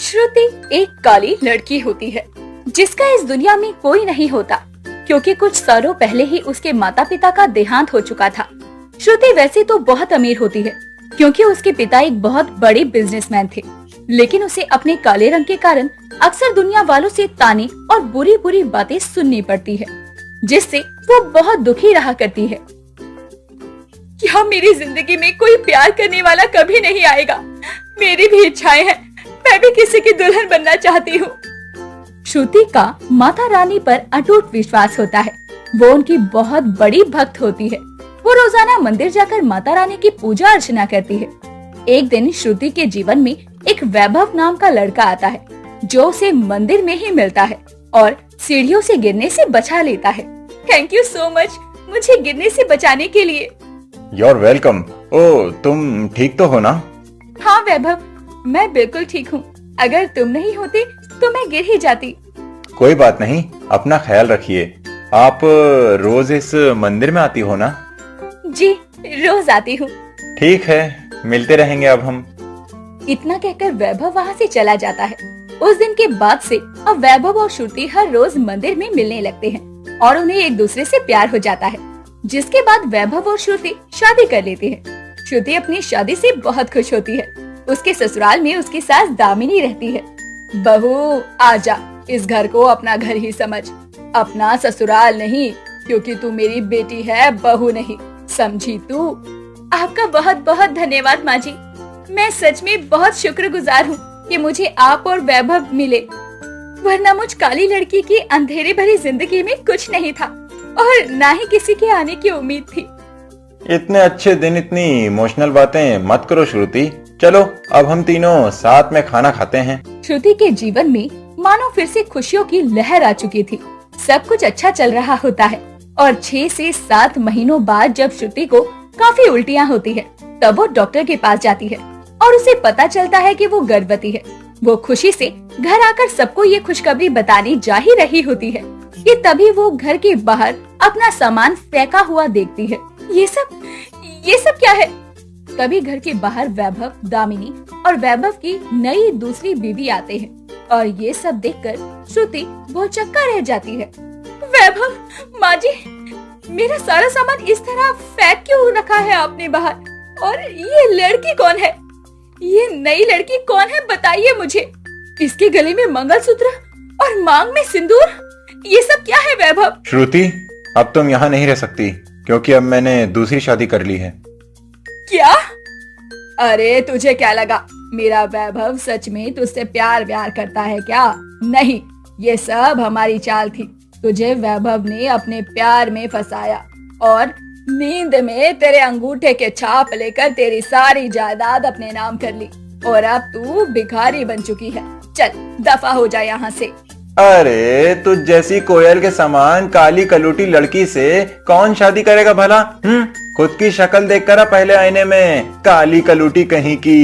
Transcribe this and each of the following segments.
श्रुति एक काली लड़की होती है जिसका इस दुनिया में कोई नहीं होता, क्योंकि कुछ सालों पहले ही उसके माता पिता का देहांत हो चुका था। श्रुति वैसे तो बहुत अमीर होती है क्योंकि उसके पिता एक बहुत बड़े बिजनेसमैन थे, लेकिन उसे अपने काले रंग के कारण अक्सर दुनिया वालों से ताने और बुरी बुरी बातें सुननी पड़ती है, जिससे वो बहुत दुखी रहा करती है। क्या मेरी जिंदगी में कोई प्यार करने वाला कभी नहीं आएगा? मेरी भी इच्छाएं हैं, मैं भी किसी की दुल्हन बनना चाहती हूँ। श्रुति का माता रानी पर अटूट विश्वास होता है। वो उनकी बहुत बड़ी भक्त होती है। वो रोजाना मंदिर जाकर माता रानी की पूजा अर्चना करती है। एक दिन श्रुति के जीवन में एक वैभव नाम का लड़का आता है, जो उसे मंदिर में ही मिलता है और सीढ़ियों से गिरने से बचा लेता है। थैंक यू सो मच, मुझे गिरने से बचाने के लिए। You're welcome। ओ, तुम ठीक तो हो ना? हाँ वैभव, मैं बिल्कुल ठीक हूँ। अगर तुम नहीं होते तो मैं गिर ही जाती। कोई बात नहीं, अपना ख्याल रखिए। आप रोज इस मंदिर में आती हो ना? जी, रोज आती हूँ। ठीक है, मिलते रहेंगे अब हम। इतना कहकर वैभव वहाँ से चला जाता है। उस दिन के बाद से अब वैभव और श्रुति हर रोज मंदिर में मिलने लगते हैं और उन्हें एक दूसरे से प्यार हो जाता है, जिसके बाद वैभव और श्रुति शादी कर लेते हैं। श्रुति अपनी शादी से बहुत खुश होती है। उसके ससुराल में उसकी सास दामिनी रहती है। बहू आजा, इस घर को अपना घर ही समझ, अपना ससुराल नहीं, क्योंकि तू मेरी बेटी है, बहू नहीं, समझी तू? आपका बहुत बहुत धन्यवाद माँ जी। मैं सच में बहुत शुक्रगुजार हूँ कि मुझे आप और वैभव मिले, वरना मुझ काली लड़की की अंधेरे भरी जिंदगी में कुछ नहीं था और ना ही किसी के आने की उम्मीद थी। इतने अच्छे दिन इतनी इमोशनल बातें मत करो श्रुति। चलो अब हम तीनों साथ में खाना खाते हैं। श्रुति के जीवन में मानो फिर से खुशियों की लहर आ चुकी थी। सब कुछ अच्छा चल रहा होता है और 6 से 7 महीनों बाद जब श्रुति को काफी उल्टियाँ होती है, तब वो डॉक्टर के पास जाती है और उसे पता चलता है कि वो गर्भवती है। वो खुशी से घर आकर सबको ये खुशखबरी बताने जा ही रही होती है कि तभी वो घर के बाहर अपना सामान फेंका हुआ देखती है। ये सब क्या है? तभी घर के बाहर वैभव, दामिनी और वैभव की नई दूसरी बीवी आते हैं और ये सब देखकर श्रुति भौचक्का रह जाती है। वैभव, माँ जी, मेरा सारा सामान इस तरह फेंक क्यों रखा है आपने बाहर? और ये लड़की कौन है? ये नई लड़की कौन है, बताइए मुझे। इसके गले में मंगलसूत्र और मांग में सिंदूर, ये सब क्या है वैभव? श्रुति, अब तुम यहाँ नहीं रह सकती, क्योंकि अब मैंने दूसरी शादी कर ली है। क्या? अरे तुझे क्या लगा, मेरा वैभव सच में तुझसे प्यार व्यार करता है क्या? नहीं, ये सब हमारी चाल थी। तुझे वैभव ने अपने प्यार में फंसाया और नींद में तेरे अंगूठे के छाप लेकर तेरी सारी जायदाद अपने नाम कर ली और अब तू भिखारी बन चुकी है। चल दफा हो जा यहाँ से। अरे तुझ जैसी कोयल के समान काली कलूटी लड़की से कौन शादी करेगा भला? खुद की शक्ल देख कर पहले आईने में, काली कलूटी कहीं की।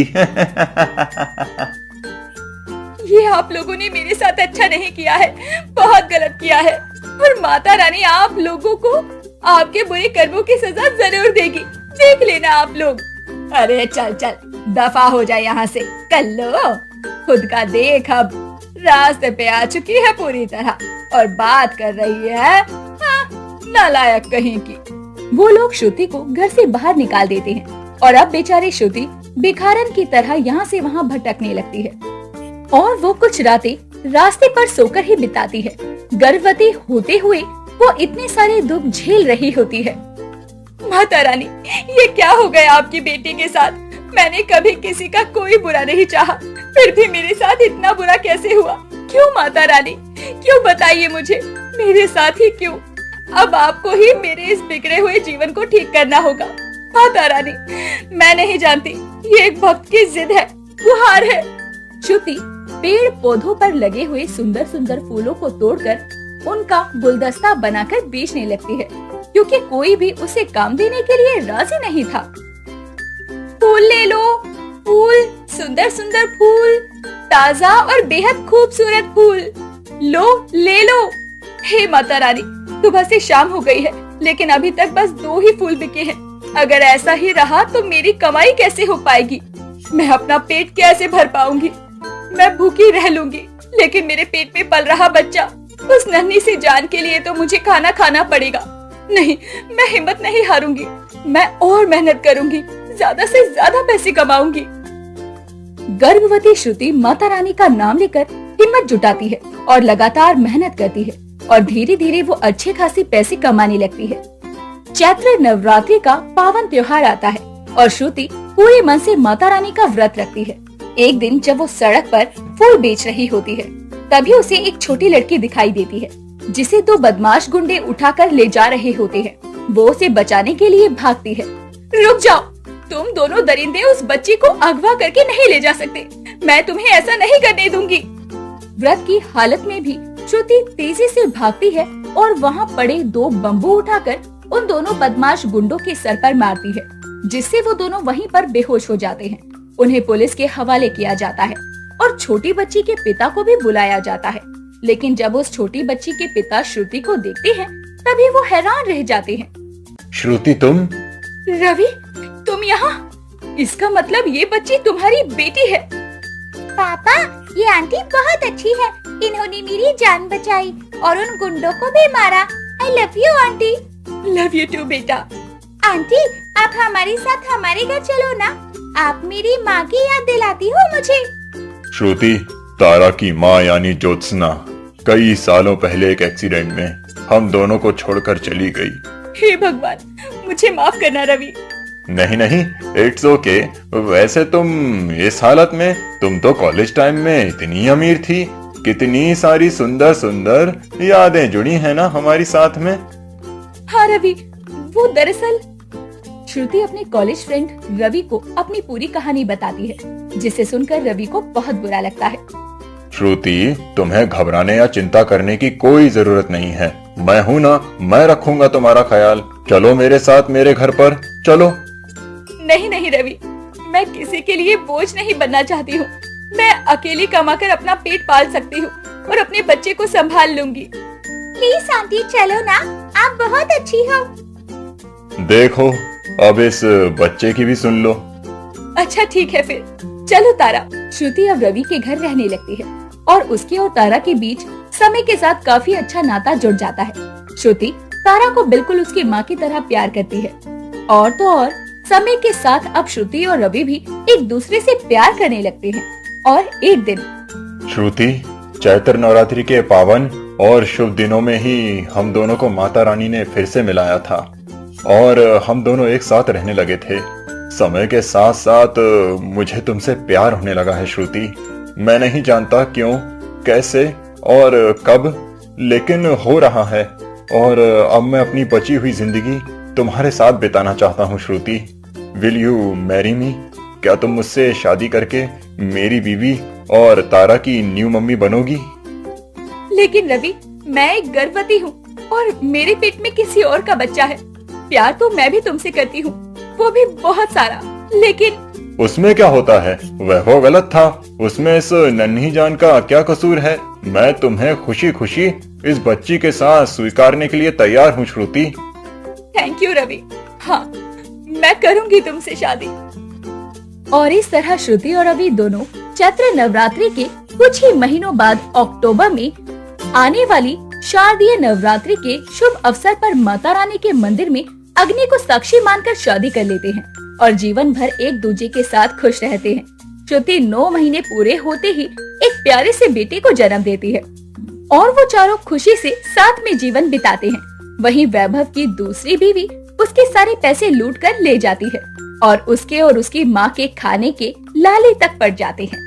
ये आप लोगों ने मेरे साथ अच्छा नहीं किया है, बहुत गलत किया है और माता रानी आप लोगों को आपके बुरे कर्मों की सजा जरूर देगी, देख लेना आप लोग। अरे चल चल दफा हो जाए यहाँ से, कर लो खुद का देख। अब रास्ते पे आ चुकी है पूरी तरह और बात कर रही है नालायक कहीं की। वो लोग श्रुति को घर से बाहर निकाल देते हैं और अब बेचारी श्रुति भिखारन की तरह यहाँ से वहाँ भटकने लगती है और वो कुछ रातें रास्ते पर सोकर ही बिताती है। गर्भवती होते हुए वो इतने सारे दुख झेल रही होती है। माता रानी, ये क्या हो गया आपकी बेटी के साथ? मैंने कभी किसी का कोई बुरा नहीं चाहा, फिर भी मेरे साथ इतना बुरा कैसे हुआ? क्यों माता रानी, क्यों? बताइए मुझे, मेरे साथ ही क्यों? अब आपको ही मेरे इस बिगड़े हुए जीवन को ठीक करना होगा। माता रानी, मैं नहीं जानती, ये एक भक्त की जिद है, गुहार है। श्रुति पेड़ पौधों पर लगे हुए सुंदर सुंदर फूलों को तोड़कर उनका गुलदस्ता बनाकर बेचने लगती है, क्योंकि कोई भी उसे काम देने के लिए राजी नहीं था। फूल ले लो, फूल, सुंदर सुंदर फूल, ताजा और बेहद खूबसूरत फूल, लो ले लो। हे माता रानी, सुबह से शाम हो गई है, लेकिन अभी तक बस 2 ही फूल बिके हैं। अगर ऐसा ही रहा तो मेरी कमाई कैसे हो पाएगी? मैं अपना पेट कैसे भर पाऊंगी? मैं भूखी रह लूंगी, लेकिन मेरे पेट में पल रहा बच्चा, उस नन्ही सी जान के लिए तो मुझे खाना खाना पड़ेगा। नहीं, मैं हिम्मत नहीं हारूंगी। मैं और मेहनत करूंगी, ज्यादा से ज्यादा पैसे कमाऊंगी। गर्भवती श्रुति माता रानी का नाम लेकर हिम्मत जुटाती है और लगातार मेहनत करती है और धीरे धीरे वो अच्छे खासी पैसे कमाने लगती है। चैत्र नवरात्रि का पावन त्योहार आता है और श्रुति पूरे मन से माता रानी का व्रत रखती है। एक दिन जब वो सड़क पर फूल बेच रही होती है, तभी उसे एक छोटी लड़की दिखाई देती है जिसे दो बदमाश गुंडे उठाकर ले जा रहे होते हैं। वो उसे बचाने के लिए भागती है। रुक जाओ, तुम दोनों दरिंदे उस बच्ची को अगवा करके नहीं ले जा सकते। मैं तुम्हें ऐसा नहीं करने दूंगी। व्रत की हालत में भी श्रुति तेजी से भागती है और वहाँ पड़े दो बम्बू उठाकर उन दोनों बदमाश गुंडों के सर पर मारती है, जिससे वो दोनों वहीं पर बेहोश हो जाते हैं। उन्हें पुलिस के हवाले किया जाता है और छोटी बच्ची के पिता को भी बुलाया जाता है। लेकिन जब उस छोटी बच्ची के पिता श्रुति को देखते हैं, तभी वो हैरान रह जाते हैं। श्रुति, तुम? रवि, तुम यहाँ? इसका मतलब ये बच्ची तुम्हारी बेटी है। पापा, ये आंटी बहुत अच्छी है। इन्होंने मेरी जान बचाई और उन गुंडों को भी मारा। I love you aunty. Love you too बेटा। आंटी, आप हमारे साथ हमारे घर चलो ना। आप मेरी माँ की याद दिलाती हो मुझे। श्रुति, तारा की माँ यानी ज्योत्सना कई सालों पहले एक एक्सीडेंट में हम दोनों को छोड़कर चली गई। हे भगवान, मुझे माफ करना रवि। नहीं नहीं, इट्स ओके। वैसे तुम इस हालत में, तुम तो कॉलेज टाइम में इतनी अमीर थी। कितनी सारी सुंदर सुंदर यादें जुड़ी हैं ना हमारी साथ में। हाँ रवि, वो दरअसल श्रुति अपने कॉलेज फ्रेंड रवि को अपनी पूरी कहानी बताती है, जिसे सुनकर रवि को बहुत बुरा लगता है। श्रुति, तुम्हें घबराने या चिंता करने की कोई जरूरत नहीं है। मैं हूँ ना, मैं रखूंगा तुम्हारा ख्याल। चलो मेरे साथ मेरे घर पर चलो। नहीं नहीं रवि, मैं किसी के लिए बोझ नहीं बनना चाहती हूँ। मैं अकेली कमाकर अपना पेट पाल सकती हूँ और अपने बच्चे को संभाल लूंगी। प्लीज आंटी चलो ना, आप बहुत अच्छी हो। देखो, अब इस बच्चे की भी सुन लो। अच्छा ठीक है फिर, चलो तारा। श्रुति अब रवि के घर रहने लगती है और उसके और तारा के बीच समय के साथ काफी अच्छा नाता जुड़ जाता है। श्रुति तारा को बिल्कुल उसकी माँ की तरह प्यार करती है और तो और समय के साथ अब श्रुति और रवि भी एक दूसरे से प्यार करने लगते हैं। और एक दिन श्रुति, चैत्र नवरात्रि के पावन और शुभ दिनों में ही हम दोनों को माता रानी ने फिर से मिलाया था और हम दोनों एक साथ रहने लगे थे। समय के साथ साथ मुझे तुमसे प्यार होने लगा है श्रुति। मैं नहीं जानता क्यों, कैसे और कब, लेकिन हो रहा है। और अब मैं अपनी बची हुई जिंदगी तुम्हारे साथ बिताना चाहता हूँ Shruti. Will you marry me? क्या तुम मुझसे शादी करके मेरी बीवी और तारा की न्यू मम्मी बनोगी? लेकिन रवि, मैं एक गर्भवती हूँ और मेरे पेट में किसी और का बच्चा है। प्यार तो मैं भी तुमसे करती हूँ, वो भी बहुत सारा, लेकिन उसमें क्या होता है? वह गलत था। उसमें इस नन्ही जान का क्या कसूर है? मैं तुम्हें खुशी खुशी इस बच्ची के साथ स्वीकारने के लिए तैयार हूँ श्रुति। Thank you Ravi. हाँ, मैं करूंगी तुमसे शादी। और इस तरह श्रुति और रवि दोनों चैत्र नवरात्रि के कुछ ही महीनों बाद अक्टूबर में आने वाली शारदीय नवरात्रि के शुभ अवसर पर माता रानी के मंदिर में अग्नि को साक्षी मानकर शादी कर लेते हैं और जीवन भर एक दूसरे के साथ खुश रहते हैं। श्रुति 9 महीने पूरे होते ही एक प्यारे से बेटे को जन्म देती है और वो चारों खुशी से साथ में जीवन बिताते हैं। वहीं वैभव की दूसरी बीवी उसके सारे पैसे लूट कर ले जाती है और उसके और उसकी माँ के खाने के लाले तक पड़ जाते हैं।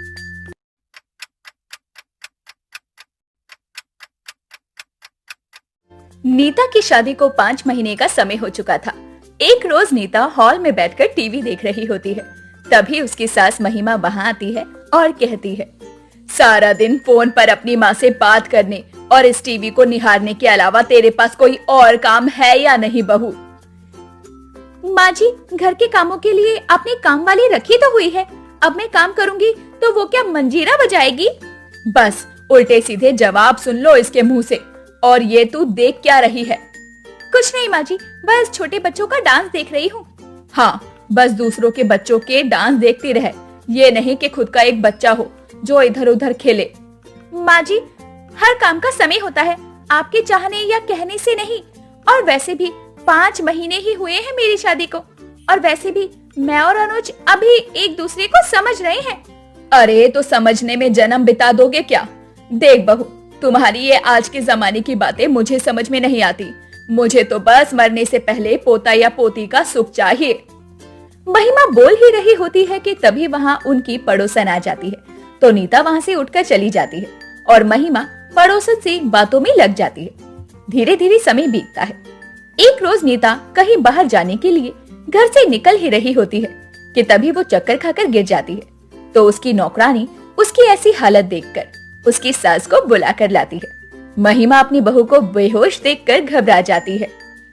नीता की शादी को 5 महीने का समय हो चुका था। एक रोज नीता हॉल में बैठकर टीवी देख रही होती है। तभी उसकी सास महिमा वहाँ आती है और कहती है, सारा दिन फोन पर अपनी माँ से बात करने और इस टीवी को निहारने के अलावा तेरे पास कोई और काम है या नहीं बहू? माँ जी, घर के कामों के लिए आपने काम वाली रखी तो हुई है। अब मैं काम करूँगी तो वो क्या मंजीरा बजाएगी? बस उल्टे सीधे जवाब सुन लो इसके मुँह से। और ये तू देख क्या रही है? कुछ नहीं माँ जी, बस छोटे बच्चों का डांस देख रही हूँ। हाँ, बस दूसरों के बच्चों के डांस देखती रहे, ये नहीं कि खुद का एक बच्चा हो जो इधर उधर खेले। माँ जी, हर काम का समय होता है, आपके चाहने या कहने से नहीं। और वैसे भी 5 महीने ही हुए हैं मेरी शादी को, और वैसे भी मैं और अनुज अभी एक दूसरे को समझ रहे हैं। अरे तो समझने में जन्म बिता दोगे क्या? देख बहू, तुम्हारी ये आज के जमाने की बातें मुझे समझ में नहीं आती। मुझे तो बस मरने से पहले पोता या पोती का सुख चाहिए। महिमा बोल ही रही होती है कि तभी वहाँ उनकी पड़ोसन आ जाती है। तो नीता वहाँ से उठकर चली जाती है और महिमा पड़ोसन से बातों में लग जाती है। धीरे धीरे समय बीतता है। एक रोज नीता कहीं बाहर जाने के लिए घर से निकल ही रही होती है कि तभी वो चक्कर खाकर गिर जाती है। तो उसकी नौकरानी उसकी ऐसी हालत देखकर उसकी सास को बुला कर लाती है। महिमा अपनी बहू को बेहोश देखकर घबरा जाती है।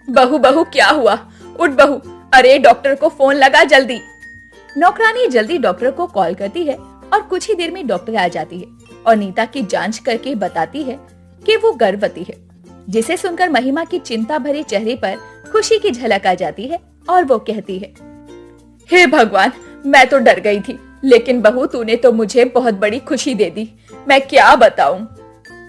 बहू बहू क्या हुआ? उठ बहू, अरे डॉक्टर को फोन लगा जल्दी। नौकरानी जल्दी डॉक्टर को कॉल करती है और कुछ ही देर में डॉक्टर आ जाती है और नीता की जांच करके बताती है कि वो गर्भवती है। जिसे सुनकर महिमा की चिंता भरे चेहरे पर खुशी की झलक आ जाती है और वो कहती है, हे भगवान, मैं तो डर गई थी, लेकिन बहू तूने तो मुझे बहुत बड़ी खुशी दे दी। मैं क्या बताऊं?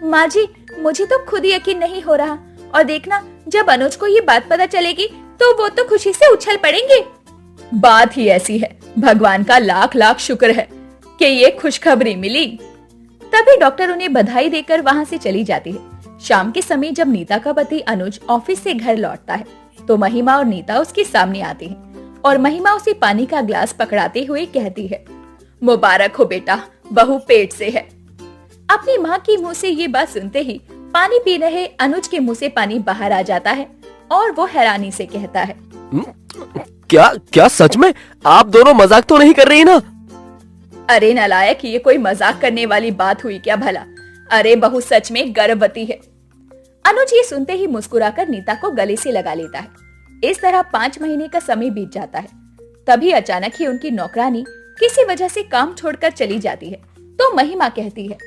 माँ जी, मुझे तो खुद यकीन नहीं हो रहा, और देखना जब अनुज को ये बात पता चलेगी तो वो तो खुशी से उछल पड़ेंगे। बात ही ऐसी है, भगवान का लाख लाख शुक्र है कि ये खुशखबरी मिली। तभी डॉक्टर उन्हें बधाई देकर वहाँ से चली जाती है। शाम के समय जब नीता का पति अनुज ऑफिस से घर लौटता है तो महिमा और नीता उसके सामने आती हैं और महिमा उसे पानी का ग्लास पकड़ाते हुए कहती है, मुबारक हो बेटा, बहू पेट से है। अपनी माँ की मुंह से ये बात सुनते ही पानी पी रहे अनुज के मुंह से पानी बाहर आ जाता है और वो हैरानी से कहता है, क्या क्या सच में? आप दोनों मजाक तो नहीं कर रही ना? अरे नालायक, ये कोई मजाक करने वाली बात हुई क्या भला? अरे बहू सच में गर्भवती है। अनुज ये सुनते ही मुस्कुराकर नीता को गले से लगा लेता है। इस तरह 5 महीने का समय बीत जाता है। तभी अचानक ही उनकी नौकरानी किसी वजह से काम छोड़कर चली जाती है। तो महिमा कहती है,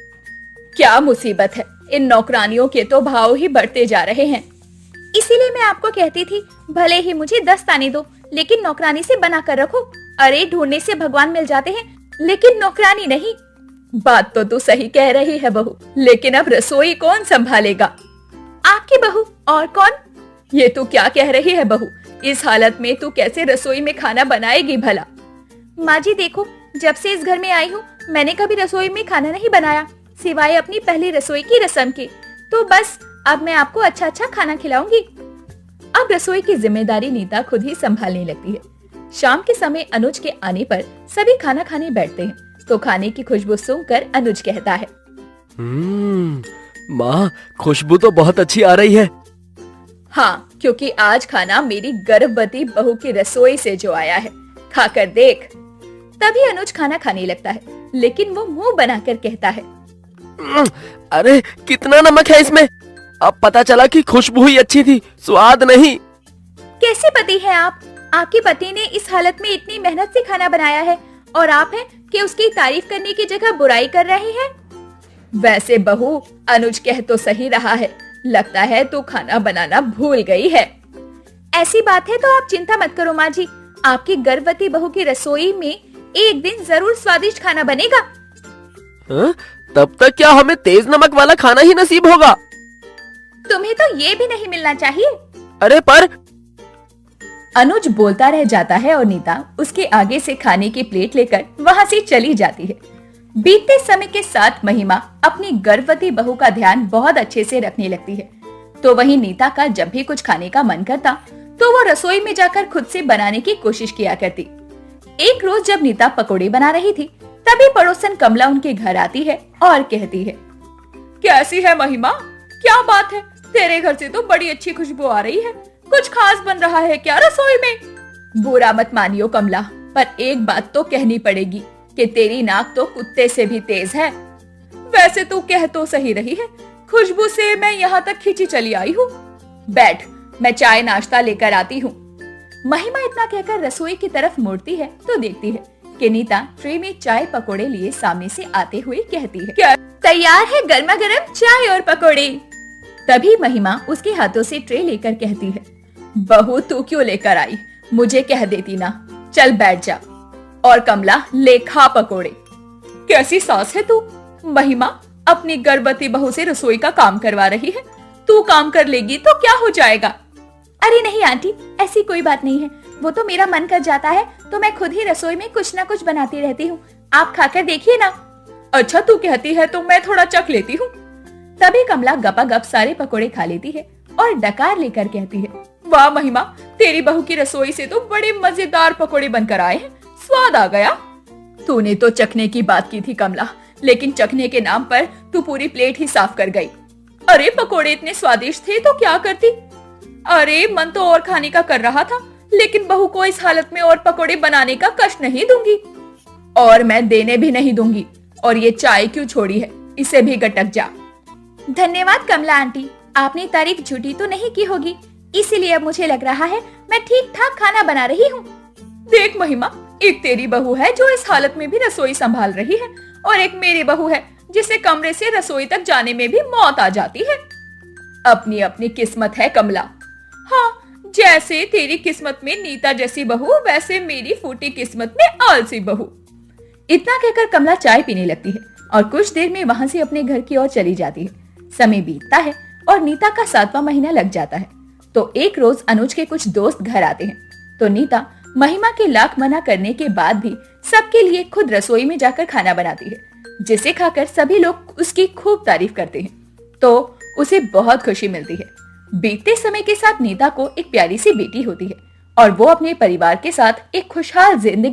क्या मुसीबत है, इन नौकरानियों के तो भाव ही बढ़ते जा रहे हैं। इसीलिए मैं आपको कहती थी, भले ही मुझे 10 ताने दो, लेकिन नौकरानी से बना कर रखो। अरे ढूंढने से भगवान मिल जाते हैं, लेकिन नौकरानी नहीं। बात तो तू सही कह रही है बहू, लेकिन अब रसोई कौन संभालेगा? आपकी बहू, और कौन? ये तू क्या कह रही है बहू? इस हालत में तू कैसे रसोई में खाना बनाएगी भला? माँ जी देखो, जब से इस घर में आई हूँ मैंने कभी रसोई में खाना नहीं बनाया, सिवाय अपनी पहली रसोई की रस्म के। तो बस अब मैं आपको अच्छा अच्छा खाना खिलाऊंगी। अब रसोई की जिम्मेदारी नीता खुद ही संभालने लगती है। शाम के समय अनुज के आने पर सभी खाना खाने बैठते हैं। तो खाने की खुशबू सुनकर अनुज कहता है, माँ, खुशबू तो बहुत अच्छी आ रही है। हाँ, क्योंकि आज खाना मेरी गर्भवती बहू की रसोई से जो आया है, खाकर देख। तभी अनुज खाना खाने लगता है, लेकिन वो मुंह बनाकर कहता है, अरे कितना नमक है इसमें? अब पता चला कि खुशबू ही अच्छी थी, स्वाद नहीं। कैसे पति है आप? आपके पति ने इस हालत में इतनी मेहनत से खाना बनाया है और आप हैं कि उसकी तारीफ करने की जगह बुराई कर रहे हैं। वैसे बहू, अनुज कह तो सही रहा है, लगता है तू खाना बनाना भूल गई है। ऐसी बात है तो आप चिंता मत करो माँ जी, आपकी गर्भवती बहू की रसोई में एक दिन जरूर स्वादिष्ट खाना बनेगा। तब तक क्या हमें तेज नमक वाला खाना ही नसीब होगा? तुम्हें तो ये भी नहीं मिलना चाहिए। अरे पर अनुज बोलता रह जाता है और नीता उसके आगे से खाने की प्लेट लेकर वहाँ से चली जाती है। बीतते समय के साथ महिमा अपनी गर्भवती बहू का ध्यान बहुत अच्छे से रखने लगती है। तो वहीं नीता का जब भी कुछ खाने का मन करता तो वो रसोई में जाकर खुद से बनाने की कोशिश किया करती। एक रोज जब नीता पकोड़े बना रही थी तभी पड़ोसन कमला उनके घर आती है और कहती है, कैसी है महिमा? क्या बात है, तेरे घर से तो बड़ी अच्छी खुशबू आ रही है। कुछ खास बन रहा है क्या रसोई में? बुरा मत मानियो कमला, पर एक बात तो कहनी पड़ेगी कि तेरी नाक तो कुत्ते से भी तेज है। वैसे तू कह तो सही रही है, खुशबू से मैं यहाँ तक खींची चली आई हूँ। बैठ, मैं चाय नाश्ता लेकर आती हूँ। महिमा इतना कहकर रसोई की तरफ मुड़ती है तो देखती है कि नीता ट्रे में चाय पकोड़े लिए सामने से आते हुए कहती है, क्या तैयार है गर्मा गर्म चाय और पकोड़े? तभी महिमा उसके हाथों से ट्रे लेकर कहती है, बहू तू क्यों लेकर आई? मुझे कह देती ना। चल बैठ जा। और कमला ले खा पकोड़े। कैसी सास है तू? महिमा अपनी गर्भवती बहू से रसोई का काम करवा रही है। तू काम कर लेगी तो क्या हो जाएगा? अरे नहीं आंटी, ऐसी कोई बात नहीं है। वो तो मेरा मन कर जाता है तो मैं खुद ही रसोई में कुछ ना कुछ बनाती रहती हूँ। आप खाकर देखिए ना। अच्छा तू कहती है तो मैं थोड़ा चख लेती हूँ। तभी कमला गपागप सारे पकोड़े खा लेती है और डकार लेकर कहती है, वाह महिमा, तेरी बहू की रसोई से तो बड़े मजेदार पकोड़े बनकर आए हैं, स्वाद आ गया। तूने तो चखने की बात की थी कमला, लेकिन चखने के नाम पर तू पूरी प्लेट ही साफ कर गई। अरे पकोड़े इतने स्वादिष्ट थे तो क्या करती? अरे मन तो और खाने का कर रहा था, लेकिन बहू को इस हालत में और पकोड़े बनाने का कष्ट नहीं दूंगी, और मैं देने भी नहीं दूंगी। और ये चाय क्यों छोड़ी है, इसे भी गटक जा। धन्यवाद कमला आंटी, आपने तारीफ झूठी तो नहीं की होगी, इसीलिए अब मुझे लग रहा है मैं ठीक ठाक खाना बना रही हूँ। देख महिमा, एक तेरी बहू है जो इस हालत में भी रसोई संभाल रही है, और एक मेरी बहू है जिसे कमरे से रसोई तक जाने में भी मौत आ जाती है। अपनी अपनी किस्मत है कमला। हाँ, जैसे तेरी किस्मत में नीता जैसी बहू, वैसे मेरी फूटी किस्मत में आलसी बहू। इतना कहकर कमला चाय पीने लगती है और कुछ देर में वहां से अपने घर की ओर चली जाती है। समय बीतता है और नीता का 7वां महीना लग जाता है। तो एक रोज अनुज के कुछ दोस्त घर आते हैं, तो नीता महिमा के लाख मना करने के बाद भी सबके लिए खुद रसोई में जाकर खाना बनाती है, जिसे खाकर सभी लोग उसकी खूब तारीफ करते हैं। तो उसे बहुत खुशी मिलती है। बीतते समय के साथ नीता को एक प्यारी सी बेटी होती है और वो अपने परिवार के साथ एक खुशहाल जिंदगी